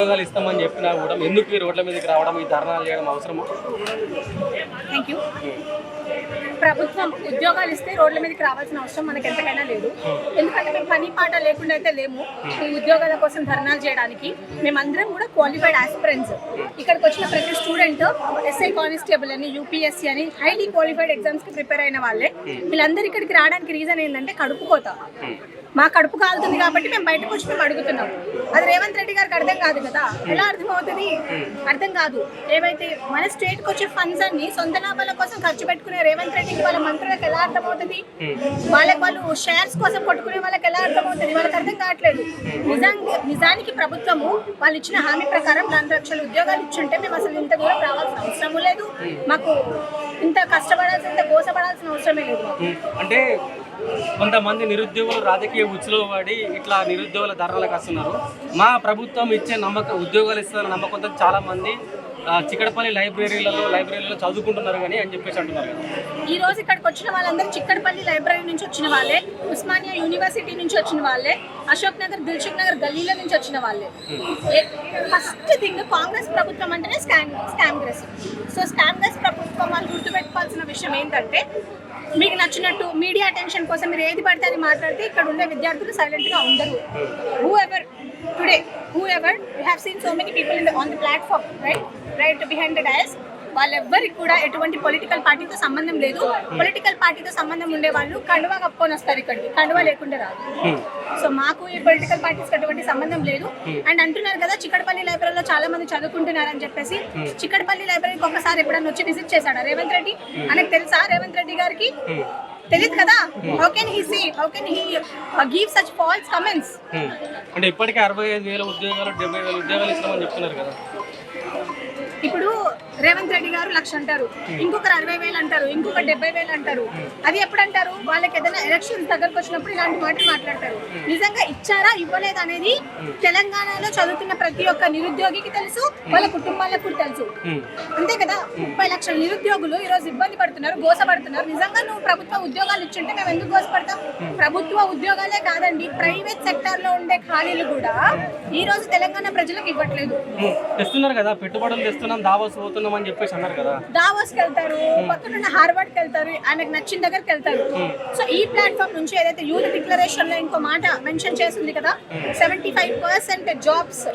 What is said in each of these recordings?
ఉద్యోగాలు ఇస్తామని చెప్పినా కూడా ఎందుకు ఈ రోడ్ల మీదకి రావడం, ఈ ధర్నాలు చేయడం అవసరమా? Thank you. ప్రభుత్వం ఉద్యోగాలు ఇస్తే రోడ్ల మీదకి రావాల్సిన అవసరం మనకి ఎంతకైనా లేదు. ఎందుకంటే మేము పని పాట లేకుండా అయితే లేము ఈ ఉద్యోగాల కోసం ధర్నాలు చేయడానికి. మేమందరం కూడా క్వాలిఫైడ్ ఆస్పిరెంట్స్. ఇక్కడికి వచ్చిన ప్రతి స్టూడెంట్ ఎస్ఐ కానిస్టేబుల్ అని, యూపీఎస్సీ అని హైలీ క్వాలిఫైడ్ ఎగ్జామ్స్కి ప్రిపేర్ అయిన వాళ్ళే. వీళ్ళందరూ ఇక్కడికి రావడానికి రీజన్ ఏంటంటే కడుపు కోత. మా కడుపు కాలుతుంది కాబట్టి మేము బయటకు వచ్చి మేము అడుగుతున్నాం. అది రేవంత్ రెడ్డి గారికి అర్థం కాదు కదా. ఎలా అర్థమవుతుంది? అర్థం కాదు. ఏవైతే మన స్టేట్కి వచ్చే ఫండ్స్ అన్ని సొంత లాభాల కోసం ఖర్చు పెట్టుకునే రేవంత్ రెడ్డికి వాళ్ళ మంత్రులకు ఎలా అర్థమవుతుంది? వాళ్ళు షేర్స్ కోసం కొట్టుకునే వాళ్ళకి ఎలా అర్థమవుతుంది? వాళ్ళకి అర్థం కావట్లేదు. నిజానికి ప్రభుత్వము వాళ్ళు ఇచ్చిన హామీ ప్రకారం 4 లక్షల ఉద్యోగాలు ఇచ్చుంటే మేము అసలు ఇంత దూరం రావాల్సిన అవసరము లేదు. మాకు ఇంత కష్టపడాల్సిన, ఇంత గోసపడాల్సిన అవసరమే లేదు. అంటే కొంతమంది నిరుద్యోగులు రాజకీయ ఉచ్చులో పడి ఇట్లా నిరుద్యోగుల ధరలకు వస్తున్నారు. మా ప్రభుత్వం ఇచ్చే ఉద్యోగాలు ఇస్తున్న నమ్మకంతో చాలా మంది చిక్కడపల్లి లైబ్రరీలలో చదువుకుంటున్నారు కానీ అని చెప్పేసి అంటున్నారు. ఈ రోజు ఇక్కడికి వచ్చిన వాళ్ళందరూ చిక్కడపల్లి లైబ్రరీ నుంచి వచ్చిన వాళ్ళే, ఉస్మానియా యూనివర్సిటీ నుంచి వచ్చిన వాళ్ళే, అశోక్ నగర్, దిల్సుఖ్ నగర్ గల్లీల నుంచి వచ్చిన వాళ్ళే. ఫస్ట్ థింగ్, కాంగ్రెస్ ప్రభుత్వం అంటేనే స్కామ్గ్రెస్. సో స్కామ్గ్రెస్ ప్రభుత్వం వాళ్ళు గుర్తుపెట్టుకోవాల్సిన విషయం ఏంటంటే, మీకు నచ్చినట్టు మీడియా అటెన్షన్ కోసం మీరు ఏది పడితే అది మాట్లాడితే ఇక్కడ ఉండే విద్యార్థులు సైలెంట్గా ఉండరు. who ever we have seen so many people on the platform, right behind the dais. వాళ్ళెవ్వరికి కూడా ఎటువంటి పొలిటికల్ పార్టీతో సంబంధం లేదు. పొలిటికల్ పార్టీతో సంబంధం ఉండే వాళ్ళు కండువా కప్పుకొని వస్తారు ఇక్కడికి, కండువా లేకుండా రాదు. సో మాకు ఈ పొలిటికల్ పార్టీస్కి ఎటువంటి సంబంధం లేదు. అండ్ అంటున్నారు కదా చిక్కడపల్లి లైబ్రరీలో చాలా మంది చదువుకుంటున్నారని చెప్పేసి. చిక్కడపల్లి లైబ్రరీకి ఒకసారి ఎప్పుడన్నా వచ్చి విజిట్ చేశాడా రేవంత్ రెడ్డి? ఆయనకు తెలుసా రేవంత్ రెడ్డి గారికి? తెలియదు కదా. How can he give such false comments? అంటే ఇప్పటికే 65,000 ఉద్యోగాలు 70,000 ఉద్యోగాలు ఇస్తామని చెప్తున్నారు కదా. ఇప్పుడు రేవంత్ రెడ్డి గారు 1,00,000 అంటారు, ఇంకొకరు 60,000 అంటారు, ఇంకొకరు 70,000 అంటారు. అది ఎప్పుడు అంటారు? వాళ్ళకి ఏదైనా ఎలక్షన్స్ దగ్గరకు వచ్చినప్పుడు ఇలాంటి మాటలు మాట్లాడతారు. నిజంగా ఇచ్చారా ఇవ్వలేదు అనేది తెలంగాణలో చదువుతున్న ప్రతి ఒక్క నిరుద్యోగికి తెలుసు, వాళ్ళ కుటుంబాలకు కూడా తెలుసు. అంతే కదా. 30 లక్షల నిరుద్యోగులు ఈరోజు ఇబ్బంది పడుతున్నారు, గోసపడుతున్నారు. నిజంగా నువ్వు ప్రభుత్వ ఉద్యోగాలు ఇచ్చుంటే మేము ఎందుకు గోసపడతాం? ప్రభుత్వ ఉద్యోగాలే కాదండి, ప్రైవేట్ సెక్టార్ లో ఉండే ఖాళీలు కూడా ఈ రోజు తెలంగాణ ప్రజలకు ఇవ్వట్లేదు. తెస్తున్నారు కదా, పెట్టుబడులు తెస్తున్నాం, దావోస్ పోతున్నాం అని చెప్పేసి అన్నారు కదా. దావోస్కి వెళ్తారు, పక్కన హార్వర్డ్కి వెళ్తారు, ఆయనకు నచ్చిన దగ్గరికి వెళ్తారు. సో ఈ ప్లాట్ఫామ్ నుంచి ఏదైతే యూత్ డిక్లరేషన్ లో ఇంకో మాట మెన్షన్ చేస్తుంది కదా, 75% jobs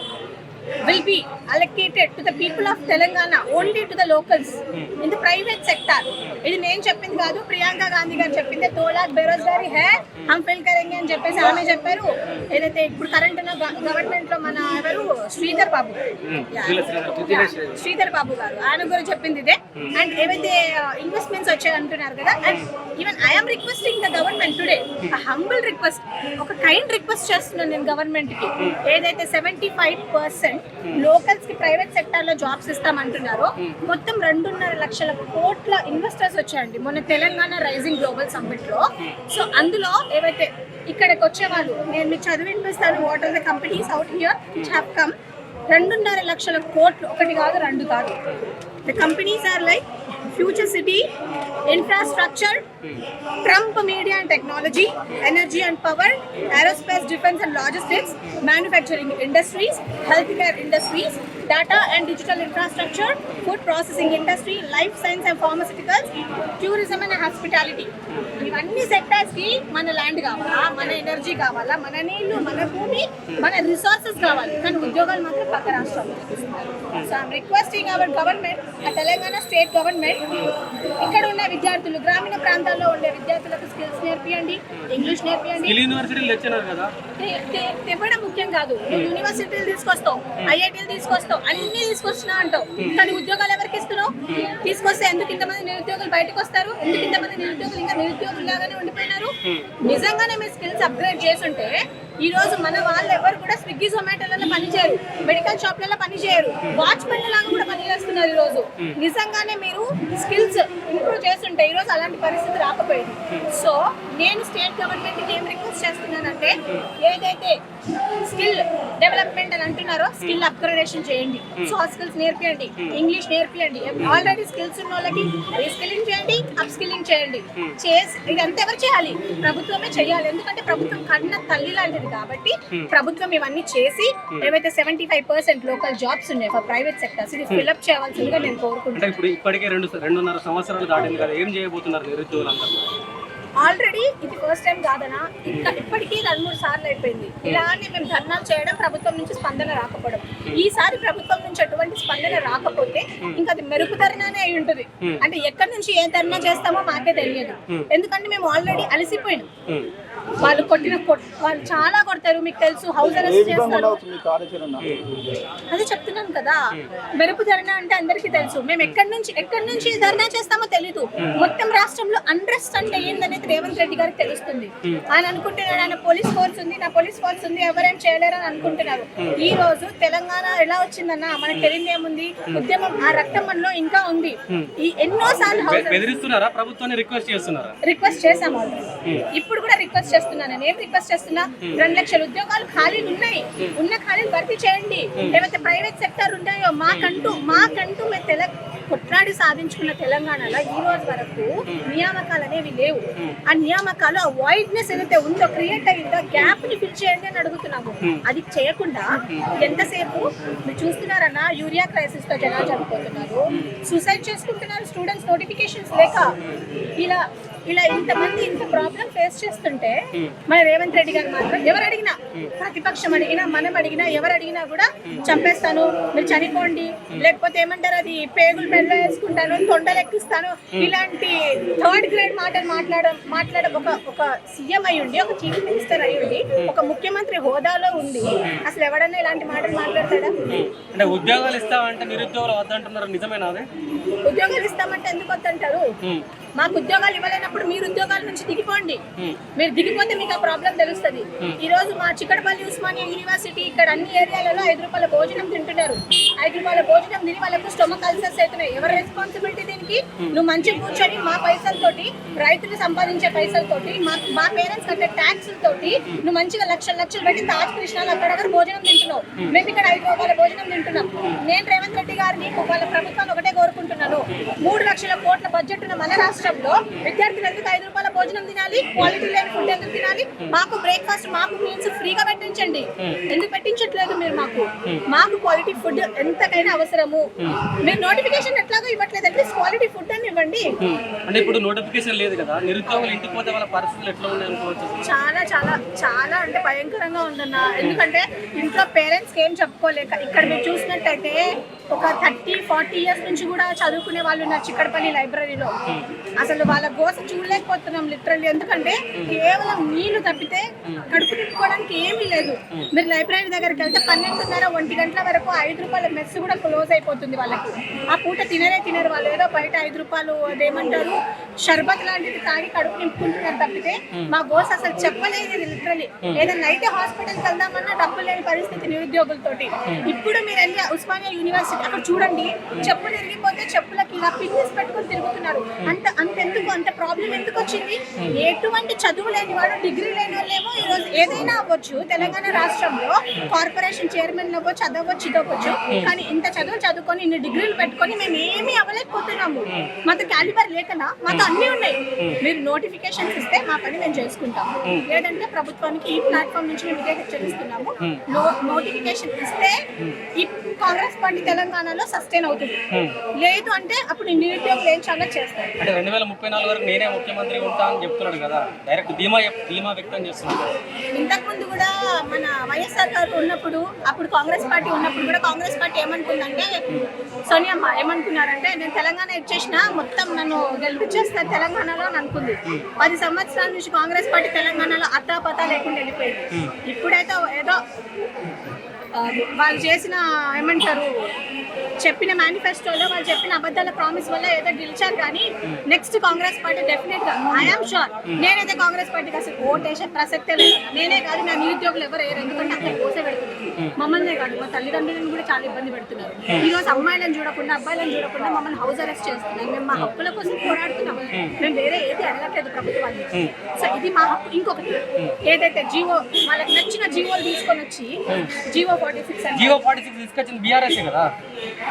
will be allocated to the people of Telangana, only to the locals in the private sector. ఇది నేను చెప్పింది కాదు, ప్రియాంక గాంధీ గారు చెప్పింది. 2 लाख బేరోజ్గారీ హై హమ్ ఫిల్ కరేంగే అని చెప్పేసి ఆమె చెప్పారు. ఏదైతే ఇప్పుడు కరెంట్ ఉన్న గవర్నమెంట్ లో మన ఎవరు శ్రీధర్ బాబు గారు, ఆయన గురించి చెప్పింది ఇదే. అండ్ ఏవైతే ఇన్వెస్ట్మెంట్స్ వచ్చాయి అంటున్నారు కదా. And even I'm requesting the government today, humble request, ఒక కైండ్ రిక్వెస్ట్ చేస్తున్నాను నేను గవర్నమెంట్ కి. ఏదైతే 75% లోకల్స్ కి ప్రైవేట్ సెక్టార్ లో జాబ్స్ ఇస్తామంటున్నారో, మొత్తం 2.5 లక్షల కోట్ల ఇన్వెస్టర్స్ వచ్చాయండి మొన్న తెలంగాణ రైజింగ్ గ్లోబల్ సమ్మిట్ లో. సో అందులో ఏవైతే ఇక్కడికి వచ్చే వాళ్ళు, నేను మీకు చదివి వినిపిస్తాను. What are the companies out here which have come. 2.5 లక్షల కోట్లు, ఒకటి కాదు రెండు కాదు. The companies are like future city, infrastructure, Trump Media and Technology, Energy and Power, Aerospace, Defense and Logistics, Manufacturing Industries, Healthcare Industries, Data and Digital Infrastructure, Food Processing Industry, Life Science and Pharmaceuticals, Tourism and Hospitality. ఇవన్నీ సెక్టార్స్కి మన land కావాలా, మన energy కావాలా, మన నీళ్లు, మన భూమి, మన రిసోర్సెస్ కావాలి. కానీ ఉద్యోగాలు మాత్రం పక్క రాష్ట్రాల్లో చూపిస్తున్నారు. So I'm requesting our government, Telangana state government, ఇక్కడ ఉన్న విద్యార్థులు, గ్రామీణ ప్రాంతాల్లో ఉండే విద్యార్థులకు స్కిల్స్ నేర్పియండి, ఇంగ్లీష్ నేర్పియండి. తెవ్వడం ముఖ్యం కాదు. నువ్వు యూనివర్సిటీలు తీసుకొస్తావు, ఐఐటీలు తీసుకొస్తావు, అన్ని తీసుకొచ్చినా అంటావు, కానీ ఉద్యోగాలు ఎవరికి ఇస్తున్నావు? తీసుకొస్తే ఎందుకు ఇంతమంది నిరుద్యోగులు బయటకు వస్తారు? ఎందుకు ఇంతమంది నిరుద్యోగులు ఇంకా నిరుద్యోగుల్లాగానే ఉండిపోయినారు? నిజంగానే మీ స్కిల్స్ అప్గ్రేడ్ చేసుంటే ఈ రోజు మన వాళ్ళు ఎవరు కూడా స్విగ్గీ జొమాటోలలో పనిచేయరు, మెడికల్ షాప్లలో పనిచేయరు, వాచ్మెన్ లాగా కూడా పనిచేస్తున్నారు ఈ రోజు. నిజంగానే మీరు స్కిల్స్ ఇంప్రూవ్ చేస్తుంటే ఈ రోజు అలాంటి పరిస్థితి రాకపోయింది. సో నేను స్టేట్ గవర్నమెంట్కి ఏం రిక్వెస్ట్ చేస్తున్నానంటే, ఏదైతే స్కిల్ డెవలప్మెంట్ అని అంటున్నారో స్కిల్ అప్గ్రేడేషన్ చేయండి, సాఫ్ట్ స్కిల్స్ నేర్పియండి, ఇంగ్లీష్ నేర్పియండి. ఆల్రెడీ స్కిల్స్ ఉన్న వాళ్ళకి రీస్కిల్లింగ్ చేయండి, అప్ స్కిల్లింగ్ చేయండి. ఇదంతా ఎవరు చేయాలి? ప్రభుత్వమే చేయాలి. ఎందుకంటే ప్రభుత్వం కన్న తల్లి లాంటిది. ఉన్నది కాబట్టి ప్రభుత్వం ఇవన్నీ చేసి ఏవైతే 75% లోకల్ జాబ్స్ ఉన్నాయి ఫర్ ప్రైవేట్ సెక్టర్స్ ఇది ఫిల్అప్ చేయాల్సిందిగా నేను కోరుకుంటున్నాను. అంటే ఇప్పుడు ఇప్పటికే 2.5 సంవత్సరాలు దాటింది కదా, ఏం చేయబోతున్నారు నిరుద్యోగులందరూ? ఆల్రెడీ ఇది ఫస్ట్ టైం కాదనా, ఇంకా ఇప్పటికీ 2-3 సార్లు అయిపోయింది ఇలానే మేము ధర్నాలు చేయడం, ప్రభుత్వం నుంచి స్పందన రాకపోవడం. ఈసారి ప్రభుత్వం నుంచి ఎటువంటి స్పందన రాకపోతే ఇంకా అది మెరుపు ధర్నానే అయి ఉంటుంది. అంటే ఎక్కడి నుంచి ఏ ధర్నా చేస్తామో మాకే తెలియదు, ఎందుకంటే మేము ఆల్రెడీ అలసిపోయినాం. వాళ్ళు వాళ్ళు చాలా కొడతారు, మీకు తెలుసు, హౌస్ అరెస్ట్ చేస్తారు. అదే చెప్తున్నాను కదా, మెరుపు ధర్నా అంటే అందరికీ తెలుసు. మేము ఎక్కడి నుంచి ధర్నా చేస్తామో తెలీదు. మొత్తం రాష్ట్రంలో అన్రెస్ట్ అంటే ఏందనేది రేవంత్ రెడ్డి గారికి తెలుస్తుంది. ఆయన అనుకుంటున్నాడు ఆయన పోలీస్ ఫోర్స్ ఉంది, నా పోలీస్ ఫోర్స్ ఉంది, ఎవరేం చేయలేరు అని అనుకుంటున్నారు. ఈ రోజు తెలంగాణ ఎలా వచ్చిందన్న మనకు తెలియదు ఏముంది, ఉద్యమం ఆ రక్తం మనలో ఇంకా ఉంది. ఈ ఎన్నోసార్లు బెదిరిస్తున్నారా ప్రభుత్వాన్ని? రిక్వెస్ట్ చేసాము ఆల్రెడీ. ఇప్పుడు కూడా రిక్వెస్ట్ చేస్తున్నా. నేను ఏం రిక్వెస్ట్ చేస్తున్నా, 2 లక్షల ఉద్యోగాలు ఖాళీలు ఉన్నాయి, ఉన్న ఖాళీలు భర్తీ చేయండి. ఏవైతే ప్రైవేట్ సెక్టర్ ఉన్నాయో మాకంటూ మేము కొట్లాడి సాధించుకున్న తెలంగాణలో ఈ రోజు వరకు నియామకాలు అనేవి లేవు. ఆ నియామకాలు ఆ వాయిడ్నెస్ ఏదైతే ఉందో, క్రియేట్ అయ్యిందో, గ్యాప్ ని ఫిల్ చేయండి అని అడుగుతున్నాము. అది చేయకుండా ఎంతసేపు మీరు చూస్తున్నారన్నా, యూరియా క్రైసిస్ తో జనాలు చనిపోతున్నారు, సూసైడ్ చేసుకుంటున్నారు స్టూడెంట్స్ నోటిఫికేషన్స్ లేక. ఇలా ఇంతమంది ఇంత ప్రాబ్లం ఫేస్ చేస్తుంటే మన రేవంత్ రెడ్డి గారు మాత్రం ఎవరు అడిగినా, ప్రతిపక్షం అడిగినా, మనం అడిగినా, ఎవరు అడిగినా కూడా చంపేస్తాను, మీరు చనిపోండి, లేకపోతే ఏమంటారు అది పేగులు మెడలో వేసుకుంటాను, తొండలు ఎక్కిస్తాను, ఇలాంటి 3rd గ్రేడ్ మాటలు మాట్లాడ ఒక సీఎం అయి ఉండి, ఒక చీఫ్ మినిస్టర్ అయి ఉండి, ఒక ముఖ్యమంత్రి హోదాలో ఉండి అసలు ఎవడన్నా ఇలాంటి మాటలు మాట్లాడతాడా? అంటే ఉద్యోగాలు ఇస్తామంటే నిరుద్యోగులు వద్దంటున్నారు, నిజమేనా? ఉద్యోగాలు ఇస్తామంటే ఎందుకు వద్దంటారు? మాకు ఉద్యోగాలు ఇవ్వలేనప్పుడు మీరు ఉద్యోగాల నుంచి దిగిపోండి. మీరు దిగిపోతే మీకు ఆ ప్రాబ్లం తెలుస్తుంది. ఈ రోజు మా చిక్కడపల్లి ఉస్మానియా యూనివర్సిటీ ఇక్కడ అన్ని ఏరియాలలో 5 రూపాయల భోజనం తింటున్నారు. 5 రూపాయల భోజనం తిని వాళ్ళకు స్టొమక్ అల్సర్స్ అవుతున్నాయి. ఎవరు రెస్పాన్సిబిలిటీ దీనికి? నువ్వు మంచిగా కూర్చొని మా పైసలతోటి, రైతులు సంపాదించే పైసలతోటి, మా పేరెంట్స్ కట్టే ట్యాక్స్ తోటి నువ్వు మంచిగా లక్షలు పెట్టి తాజ్ కృష్ణాలు అక్కడ భోజనం తింటున్నావు. మేము ఇక్కడ 5 రూపాయల భోజనం తింటున్నాం. నేను రేవంత్ రెడ్డి గారిని వాళ్ళ ప్రభుత్వాన్ని ఒకటే కోరుకుంటున్నాను, 3 లక్షల కోట్ల బడ్జెట్ ఉన్న మన రాష్ట్రంలో విద్యార్థులు ఎందుకు 5 రూపాయల భోజనం తినాలి? క్వాలిటీ లేని ఫుడ్ ఎందుకు తినాలి? మాకు బ్రేక్ఫాస్ట్, మాకు మీల్స్ ఫ్రీగా పెట్టించండి. ఎందుకు పెట్టించట్లేదు మీరు? మాకు క్వాలిటీ ఫుడ్ ఎంతకైనా అవసరము. మీరు నోటిఫికేషన్ ఎట్లాగో ఇవ్వట్లేదు, అట్లీస్ట్ క్వాలిటీ ఫుడ్ అని ఇవ్వండి. అంటే ఇప్పుడు నోటిఫికేషన్ లేదు కదా, నిరుద్యోగులు ఇంటికి పోతే వాళ్ళ పరిస్థితులు ఎట్లా ఉన్నాయి అనుకోవచ్చు? చాలా చాలా చాలా అంటే భయంకరంగా ఉందన్న. ఎందుకంటే ఇంట్లో పేరెంట్స్కి ఏం చెప్పుకోలేక, ఇక్కడ మీరు చూసినట్టయితే ఒక 30-40 ఇయర్స్ నుంచి కూడా చదువుకునే వాళ్ళు ఉన్నారు చిక్కడపల్లి లైబ్రరీలో. అసలు వాళ్ళ గోస చూడలేకపోతున్నాం లిటరల్లీ. ఎందుకంటే కేవలం నీళ్లు తప్పితే కడుపు తిప్పుకోవడానికి ఏమీ లేదు. మీరు లైబ్రరీ దగ్గరికి వెళ్తే 12:30-1 గంటల వరకు 5 రూపాయల మెస్ కూడా క్లోజ్ అయిపోతుంది వాళ్ళకి. ఆ పూట తినరు వాళ్ళు. ఏదో బయట 5 రూపాయలు అదేమంటారు షర్బత్ లాంటిది తాగి కడుపు నింపుకుంటున్నారు తప్పితే మా గోస అసలు చెప్పలేదు లిటరల్లీ. ఏదైనా అయితే హాస్పిటల్కి వెళ్దామన్నా డబ్బులు లేని పరిస్థితి నిరుద్యోగులతోటి. ఇప్పుడు మీరు వెళ్ళి ఉస్మానియా యూనివర్సిటీ అక్కడ చూడండి, చెప్పులు విరిగిపోతే చెప్పులకి ఇలా పిన్స్ పెట్టుకుని తిరుగుతున్నారు. అంతెందుకు, అంత ప్రాబ్లం ఎందుకు వచ్చింది? ఎటువంటి చదువు లేని వాడు, డిగ్రీ లేని వాళ్ళేమో ఈరోజు ఏదైనా అవ్వచ్చు. తెలంగాణ రాష్ట్రంలో కార్పొరేషన్ చైర్మన్ అవ్వచ్చు, అదవ్వచ్చు, ఇదవ్వచ్చు. కానీ ఇంత చదువుకొని ఇన్ని డిగ్రీలు పెట్టుకొని మేము ఏమీ అవ్వలేకపోతున్నాము. మాకు క్యాలిబర్ లేకనా? మాకు అన్నీ ఉన్నాయి. మీరు నోటిఫికేషన్స్ ఇస్తే మా పని మేము చేసుకుంటాము. లేదంటే ప్రభుత్వానికి ఈ ప్లాట్ఫామ్ నుంచి మేము ఇదే హెచ్చరిస్తున్నాము. నోటిఫికేషన్ ఇస్తే ఈ కాంగ్రెస్ పార్టీ తెలంగాణలో సస్టైన్ అవుతుంది. లేదు అంటే అప్పుడు నిరుద్యోగులు ఏం చాలా చేస్తారు. అంటే 2034 వరకు నేనే ముఖ్యమంత్రి ఉంటా అని చెప్తున్నాడు కదా, డైరెక్ట్ ధీమా వ్యక్తం చేస్తున్నాడు. ఇంతకుముందు కూడా మన వైఎస్ఆర్ గారు ఉన్నప్పుడు, అప్పుడు కాంగ్రెస్ పార్టీ ఉన్నప్పుడు కూడా కాంగ్రెస్ పార్టీ ఏమనుకుందంటే, సోనియమ్మ ఏమనుకున్నారంటే, నేను తెలంగాణ ఇచ్చేసిన మొత్తం నన్ను గెలిపించేస్తారు తెలంగాణలో అని అనుకుంది. 10 సంవత్సరాల నుంచి కాంగ్రెస్ పార్టీ తెలంగాణలో అత్తాపత్తా లేకుండా వెళ్ళిపోయింది. ఇప్పుడైతే ఏదో వాళ్ళు చేసిన ఏమంటారు చెప్పిన మేనిఫెస్టోలో వాళ్ళు చెప్పిన అబద్ధాల ప్రామిస్ వల్ల ఏదో గెలిచారు. కానీ నెక్స్ట్ కాంగ్రెస్ పార్టీ డెఫినెట్ గా ఐఎమ్ షూర్, నేనైతే కాంగ్రెస్ పార్టీకి అసలు ఓటేసే ప్రసక్తే లేదు. నేనే కాదు, నా నిరుద్యోగులు ఎవరు వేయరు. ఎందుకంటే అక్కడ కోసే పెడుతుంది. మమ్మల్నే కాదు మా తల్లిదండ్రులను కూడా చాలా ఇబ్బంది పెడుతున్నారు. ఈ రోజు అమ్మాయిలను చూడకుండా అబ్బాయిలను చూడకుండా మమ్మల్ని హౌస్ అరెస్ట్ చేస్తున్నారు. మేము మా హక్కుల కోసం పోరాడుతున్నాం. మేము వేరే ఏది అడగట్లేదు ప్రభుత్వాన్ని. సో ఇది మా హక్కు. ఇంకొకటి ఏదైతే జీవో వాళ్ళకి నచ్చిన జీవోలు తీసుకొని వచ్చి జీవో 46 తీసుకొచ్చింది బీఆర్ఎస్ కదా.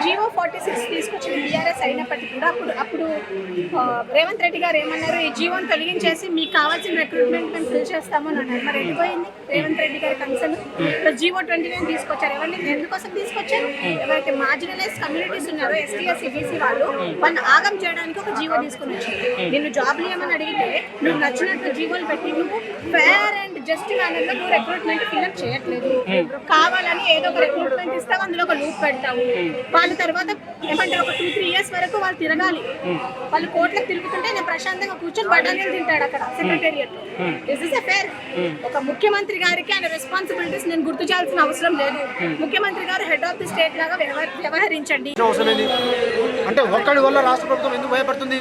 జీవో 46 తీసుకొచ్చిన బీఆర్ఎస్ అయినప్పటికీ కూడా అప్పుడు రేవంత్ రెడ్డి గారు ఏమన్నారు, ఈ జీవోని తొలగించేసి మీకు కావాల్సిన రిక్రూట్మెంట్ మేము ఫిల్ చేస్తామని అన్నారు. మరి ఎటుపోయింది రేవంత్ రెడ్డి గారి కన్సర్న్? జీవో 29 తీసుకొచ్చారు. ఎవరిని ఎందుకోసం తీసుకొచ్చారు? ఎవరైతే మార్జినలైజ్ కమ్యూనిటీస్ ఉన్నారో ఎస్టీ ఎస్సీ బీసీ వాళ్ళని ఆగం చేయడానికి ఒక జీవో తీసుకుని వచ్చారు. నిన్ను జాబ్లు ఏమని అడిగితే నువ్వు నచ్చినట్టు జీవోలు పెట్టి నువ్వు ఫేర్ అండ్ జస్ట్ మేనర్ లో నువ్వు రిక్రూట్మెంట్ ఫిల్అప్ చేయట్లేదు. కావాలని ఏదో ఒక రిక్రూట్మెంట్ ఇస్తావు, అందులో ఒక లూప్ పెడతావు. వాళ్ళ తర్వాత ఏమంటారు, ఒక 2-3 years వరకు వాళ్ళు తిరగాలి. వాళ్ళు కోట్లకు తిరుగుతుంటే నేను ప్రశాంతంగా కూర్చొని బఠానీలు తింటాడు అక్కడ secretariat. This is a fair. ఒక ముఖ్యమంత్రి గారికి ఆయన రెస్పాన్సిబిలిటీస్ నేను గుర్తు చేయాల్సిన అవసరం లేదు. ముఖ్యమంత్రి గారు హెడ్ ఆఫ్ ది స్టేట్ లాగా వ్యవహరించండి. అంటే ఒక్కడి వల్ల రాష్ట్ర ప్రభుత్వం ఎందుకు భయపడుతుంది?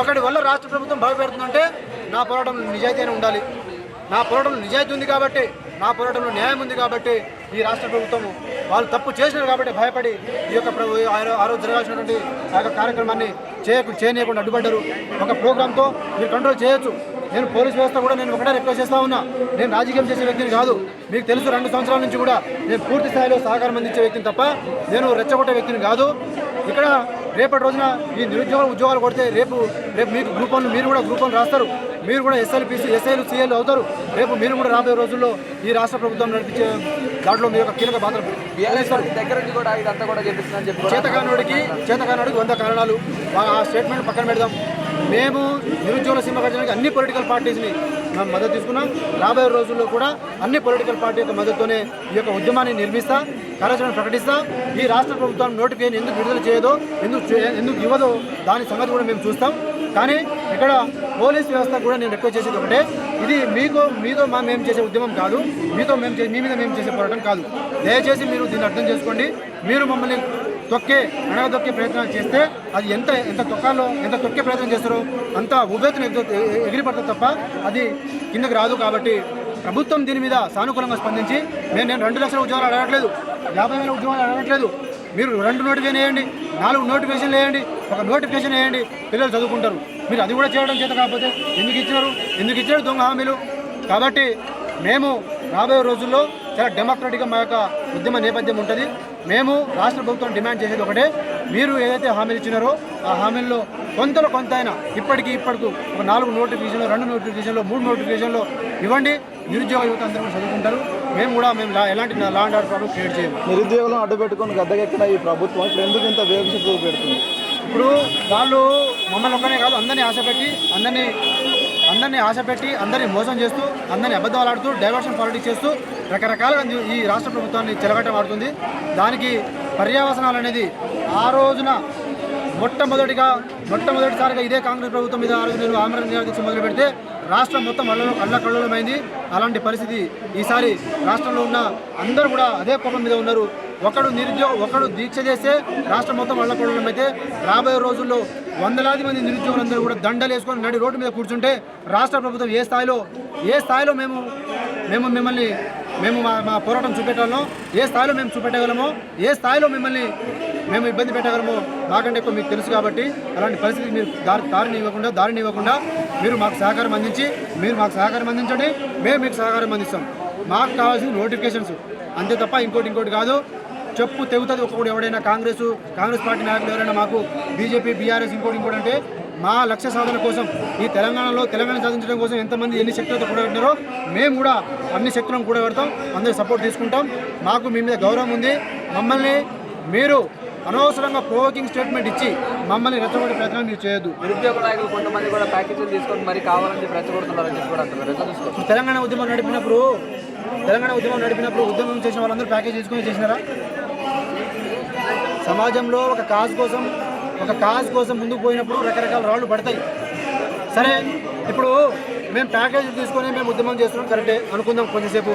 ఒకటి వల్ల రాష్ట్ర ప్రభుత్వం భయపెడుతుందంటే నా పోరాటంలో నిజాయితీ అని ఉండాలి. నా పోరాటంలో నిజాయితీ ఉంది కాబట్టి, నా పోరాటంలో న్యాయం ఉంది కాబట్టి ఈ రాష్ట్ర ప్రభుత్వం వాళ్ళు తప్పు చేసినారు కాబట్టి భయపడి ఈ యొక్క ఆ రోజు జరగాల్సినటువంటి ఆ యొక్క కార్యక్రమాన్ని చేయనీయకుండా అడ్డుపడ్డారు. ఒక ప్రోగ్రామ్తో మీరు కంట్రోల్ చేయొచ్చు. నేను పోలీస్ వ్యవస్థ కూడా నేను ఒకటే రిక్వెస్ట్ చేస్తా ఉన్నా. నేను రాజకీయం చేసే వ్యక్తిని కాదు. మీకు తెలుసు 2 సంవత్సరాల నుంచి కూడా నేను పూర్తి స్థాయిలో సహకారం అందించే వ్యక్తిని తప్ప నేను రెచ్చగొట్టే వ్యక్తిని కాదు. ఇక్కడ రేపటి రోజున ఈ ఉద్యోగాలు కొడితే రేపు మీకు గ్రూప్ 1 మీరు కూడా గ్రూప్ 1 రాస్తారు. మీరు కూడా ఎస్ఐలు సిఐలు అవుతారు. రేపు మీరు కూడా రాబోయే రోజుల్లో ఈ రాష్ట్ర ప్రభుత్వం నడిపించే దాంట్లో మీరు ఒక కీలక పాత్ర దగ్గర కూడా ఇదంతా కూడా చేపిస్తుందని చెప్పి చేతకానుడికి 100 కారణాలు. ఆ స్టేట్మెంట్ పక్కన పెడదాం. మేము నిరుద్యోగుల సీమ గర్జనకి అన్ని పొలిటికల్ పార్టీస్ని మేము మద్దతు తీసుకున్నాం. రాబోయే రోజుల్లో కూడా అన్ని పొలిటికల్ పార్టీ యొక్క మద్దతుతోనే ఈ యొక్క ఉద్యమాన్ని నిర్మిస్తా, కార్యాచరణ ప్రకటిస్తా. ఈ రాష్ట్ర ప్రభుత్వం నోటిఫికేషన్ ఎందుకు విడుదల చేయదో, ఎందుకు ఇవ్వదో దాని సంగతి కూడా మేము చూస్తాం. కానీ ఇక్కడ పోలీస్ వ్యవస్థ కూడా నేను రిక్వెస్ట్ చేసేది ఒకటే, ఇది మీతో మేము చేసే ఉద్యమం కాదు, మీ మీద మేము చేసే పోరాటం కాదు. దయచేసి మీరు దీన్ని అర్థం చేసుకోండి. మీరు మమ్మల్ని అణగదొక్కే ప్రయత్నాలు చేస్తే అది ఎంత తొక్కే ప్రయత్నం చేస్తారో అంత ఉభేతను ఎగిరిపడుతుంది తప్ప అది కిందకి రాదు. కాబట్టి ప్రభుత్వం దీని మీద సానుకూలంగా స్పందించి నేను 2 లక్షల ఉద్యోగాలు అడగట్లేదు, 50,000 ఉద్యోగాలు అడగట్లేదు. మీరు 2 నోటిఫికేషన్ వేయండి, 4 నోటిఫికేషన్లు వేయండి, ఒక నోటిఫికేషన్ వేయండి, పిల్లలు చదువుకుంటారు. మీరు అది కూడా చేయడం చేత కాకపోతే ఎందుకు ఇచ్చారు దొంగ హామీలు? కాబట్టి మేము రాబోయే రోజుల్లో చాలా డెమోక్రటిక్గా మా యొక్క ఉద్యమ నేపథ్యం ఉంటుంది. మేము రాష్ట్ర ప్రభుత్వం డిమాండ్ చేసేది ఒకటే, మీరు ఏదైతే హామీలు ఇచ్చినారో ఆ హామీల్లో కొంత అయినా ఇప్పటికి ఒక 4 నోటిఫికేషన్లు, 2 నోటిఫికేషన్లు, 3 నోటిఫికేషన్లు ఇవ్వండి. నిరుద్యోగ యువత అందరూ కూడా చదువుకుంటారు. మేము ఎలాంటి law and order problem create చేయము. నిరుద్యోగులను అడ్డుపెట్టుకొని గద్దెకెక్కిన ఈ ప్రభుత్వం ఇప్పుడు ఎందుకు ఇంత వేగశక్తులు పెడుతుంది? ఇప్పుడు వాళ్ళు మమ్మల్ని ఒక్కనే కాదు అందరినీ ఆశపెట్టి అందరినీ మోసం చేస్తూ, అందరినీ అబద్ధాలు ఆడుతూ, డైవర్షన్ పాలిటిక్స్ చేస్తూ రకరకాలుగా ఈ రాష్ట్ర ప్రభుత్వాన్ని చెలగట్టమాడుతుంది. దానికి పర్యవసనాలు అనేది ఆ రోజున మొట్టమొదటిసారిగా ఇదే కాంగ్రెస్ ప్రభుత్వం మీద ఆ రోజు నేను ఆమరణ దీక్ష మొదలు పెడితే రాష్ట్రం మొత్తం అల్లకల్లోలమైంది. అలాంటి పరిస్థితి ఈసారి రాష్ట్రంలో ఉన్న అందరూ కూడా అదే కోపం మీద ఉన్నారు. ఒకడు దీక్ష చేస్తే రాష్ట్రం మొత్తం అల్లకల్లోలం అయితే రాబోయే రోజుల్లో వందలాది మంది నిరుద్యోగులందరూ కూడా దండలు వేసుకొని నడి రోడ్డు మీద కూర్చుంటే రాష్ట్ర ప్రభుత్వం ఏ స్థాయిలో మేము మా పోరాటం చూపెట్టాలనో, ఏ స్థాయిలో మేము చూపెట్టగలమో, ఏ స్థాయిలో మేము ఇబ్బంది పెట్టగలమో మాకంటే ఎక్కువ మీకు తెలుసు. కాబట్టి అలాంటి పరిస్థితి మీరు దారిని ఇవ్వకుండా మీరు మాకు సహకారం అందించండి. మేము మీకు సహకారం అందిస్తాం. మాకు కావాల్సిన నోటిఫికేషన్స్ అంతే తప్ప ఇంకోటి కాదు. చెప్పు తెగుతుంది ఒకడు ఎవడైనా కాంగ్రెస్ పార్టీ నాయకులు ఎవరైనా మాకు బీజేపీ, బీఆర్ఎస్ ఇంకోటి అంటే మా లక్ష్య సాధన కోసం ఈ తెలంగాణ సాధించడం కోసం ఎంతమంది ఎన్ని శక్తులతో కూడబెట్టినారో మేము కూడా అన్ని శక్తులను కూడబెడతాం. అందరూ సపోర్ట్ తీసుకుంటాం. మాకు మీ మీద గౌరవం ఉంది. మమ్మల్ని మీరు అనవసరంగా ప్రొవోకింగ్ స్టేట్మెంట్ ఇచ్చి మమ్మల్ని రెచ్చగొట్టే ప్రయత్నం మీరు చేయొద్దు. నిరుద్యోగ నాయకులు కొంతమంది కూడా ప్యాకేజీలు తీసుకొని మరి కావాలని చెప్పి రెచ్చగొడుతున్నారని చెప్పి కూడా అంటున్నారు. తెలంగాణ ఉద్యమం నడిపినప్పుడు ఉద్యమం చేసిన వాళ్ళందరూ ప్యాకేజ్ తీసుకొని చేసినారా? సమాజంలో ఒక కాజ్ కోసం ముందుకు పోయినప్పుడు రకరకాల రాళ్ళు పడతాయి. సరే, ఇప్పుడు మేము ప్యాకేజీ తీసుకొని మేము ఉద్యమం చేస్తున్నాం కరెక్టే అనుకుందాం. కొంచెంసేపు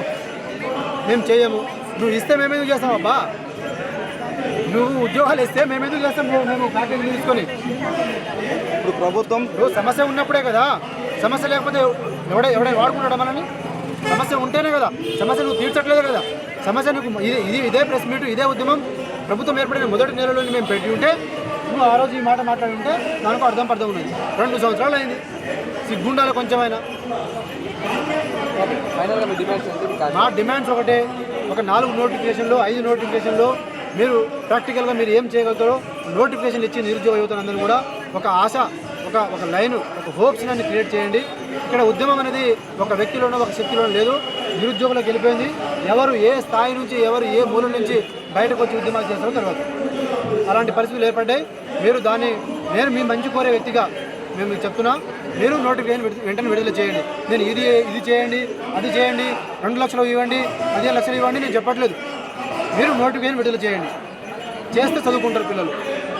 మేము చేయము. నువ్వు ఇస్తే మేమేందుకు చేస్తాం అబ్బా? నువ్వు ఉద్యోగాలు ఇస్తే మేమేందుకు చేస్తాం? మేము ప్యాకేజీ తీసుకొని ఇప్పుడు ప్రభుత్వం సమస్య ఉన్నప్పుడే కదా. సమస్య లేకపోతే ఎవడైనా వాడుకుంటాడా మనని? సమస్య ఉంటేనే కదా. సమస్య నువ్వు తీర్చట్లేదు కదా. సమస్యను ఇదే ప్రెస్ మీట్ ఇదే ఉద్యమం ప్రభుత్వం ఏర్పడిన మొదటి నెలలోనే మేము పెట్టి ఉంటే నువ్వు ఆ రోజు ఈ మాట మాట్లాడి ఉంటే దానికి అర్థం ఉన్నది. 2 సంవత్సరాలు అయింది, సిగ్గుండాలి కొంచెమైనా. ఫైనల్గా మీ డిమాండ్స్ ఏంటి? మా డిమాండ్స్ ఒకటే, ఒక 4 నోటిఫికేషన్లో 5 నోటిఫికేషన్లో మీరు ప్రాక్టికల్గా మీరు ఏం చేయగలుగుతారో నోటిఫికేషన్ ఇచ్చి నిరుద్యోగ యువతలందరూ కూడా ఒక ఆశ, ఒక లైన్, ఒక హోప్స్ అన్ని క్రియేట్ చేయండి. ఇక్కడ ఉద్యమం అనేది ఒక వ్యక్తిలోనో ఒక శక్తిలోనో లేదు, నిరుద్యోగులకు వెళ్ళిపోయింది. ఎవరు ఏ స్థాయి నుంచి ఎవరు ఏ మూల నుంచి బయటకు వచ్చి ఉద్యమాలు చేస్తారో తర్వాత అలాంటి పరిస్థితులు ఏర్పడ్డాయి. మీరు నేను మీ మంచి కోరే వ్యక్తిగా మేము మీకు చెప్తున్నా, మీరు నోటిఫికేషన్ వెంటనే విడుదల చేయండి. నేను ఇది చేయండి, అది చేయండి, 2 లక్షలు ఇవ్వండి, 15 లక్షలు ఇవ్వండి నేను చెప్పట్లేదు. మీరు నోటిఫికేషన్ విడుదల చేయండి, చేస్తే చదువుకుంటారు పిల్లలు.